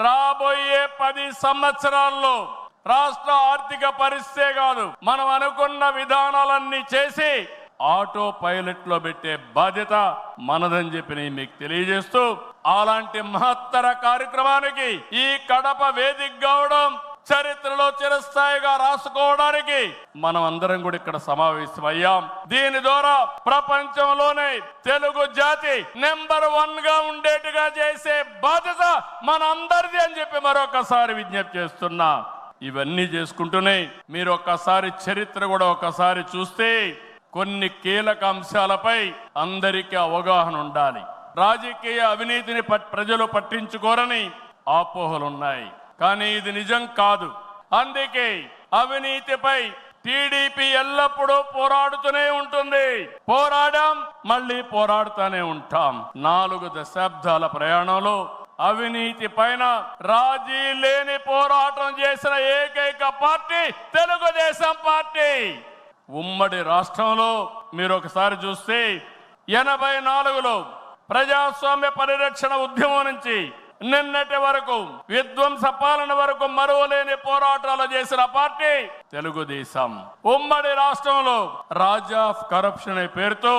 రాబోయే 10 సంవత్సరాల్లో రాష్ట్ర ఆర్థిక పరిస్థితే కాదు, మనం అనుకున్న విధానాలన్నీ చేసి ఆటో పైలట్ లో పెట్టే బాధ్యత మనదని చెప్పి నేను మీకు తెలియజేస్తూ, అలాంటి మహత్తర కార్యక్రమానికి ఈ కడప వేదిక కావడం చరిత్రలో చిరస్థాయిగా రాసుకోవడానికి మనం అందరం కూడా ఇక్కడ సమావేశమయ్యాం. దీని ద్వారా ప్రపంచంలోనే తెలుగు జాతి నెంబర్ 1 గా ఉండేట్టుగా చేసే బాధ్యత మన అందరిది అని చెప్పి మరొకసారి విజ్ఞప్తి చేస్తున్నా. ఇవన్నీ చేసుకుంటూనే మీరు ఒక్కసారి చరిత్ర కూడా ఒకసారి చూస్తే కొన్ని కీలక అంశాలపై అందరికీ అవగాహన ఉండాలి. రాజకీయ అవినీతిని ప్రజలు పట్టించుకోరని అపోహలున్నాయి, కానీ ఇది నిజం కాదు. అందుకే అవినీతిపై టీడీపీ ఎల్లప్పుడూ పోరాడుతూనే ఉంటుంది. పోరాడాం, మళ్ళీ పోరాడుతూనే ఉంటాం. 4 దశాబ్దాల ప్రయాణంలో అవినీతి పైన రాజీ లేని పోరాటం చేసిన ఏకైక పార్టీ తెలుగుదేశం పార్టీ. ఉమ్మడి రాష్ట్రంలో మీరు ఒకసారి చూస్తే 84లో ప్రజాస్వామ్య పరిరక్షణ ఉద్యమం నుంచి నిన్నటి వరకు విధ్వంస పాలన వరకు మరువలేని పోరాటాలు చేసిన పార్టీ తెలుగుదేశం. ఉమ్మడి రాష్ట్రంలో రాజా ఆఫ్ కరప్షన్ అనే పేరుతో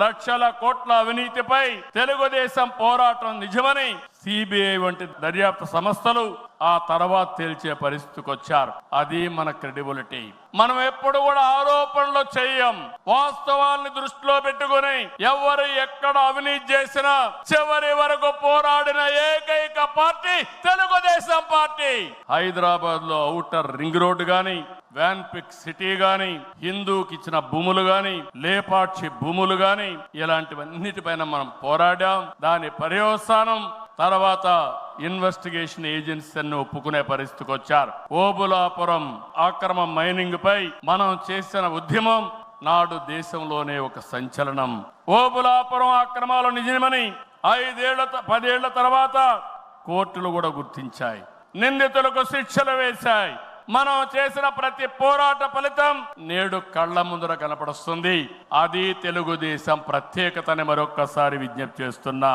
లక్షల కోట్ల అవినీతిపై తెలుగుదేశం పోరాటం నిజమని సిబిఐ వంటి దర్యాప్తు సంస్థలు ఆ తర్వాత తేల్చే పరిస్థితికి వచ్చారు. అది మన క్రెడిబిలిటీ. మనం ఎప్పుడు కూడా ఆరోపణలు చేయం, వాస్తవాల్ని దృష్టిలో పెట్టుకుని ఎవరు ఎక్కడ అవినీతి చేసినా చివరి వరకు పోరాడిన ఏకైక పార్టీ తెలుగుదేశం పార్టీ. హైదరాబాద్ లో ఔటర్ రింగ్ రోడ్డు గాని, వ్యాన్పిక్ సిటీ గాని, హిందూకి ఇచ్చిన భూములు గాని, లేపాక్షి భూములు గాని, ఇలాంటివన్నిటిపైన మనం పోరాడాం. దాని పర్యవసానం తర్వాత ఇన్వెస్టిగేషన్ ఏజెన్సీ అన్ని ఒప్పుకునే పరిస్థితికి వచ్చారు. ఓబులాపురం అక్రమ మైనింగ్ పై మనం చేసిన ఉద్యమం నాడు దేశంలోనే ఒక సంచలనం. ఓబులాపురం అక్రమాలు నిజమని 10 ఏళ్ల తర్వాత కోర్టులు కూడా గుర్తించాయి, నిందితులకు శిక్షలు వేశాయి. మనం చేసిన ప్రతి పోరాట ఫలితం నేడు కళ్ళ ముందర కనపడుస్తుంది. అది తెలుగుదేశం ప్రత్యేకతని మరొక్కసారి విజ్ఞప్తి చేస్తున్నా.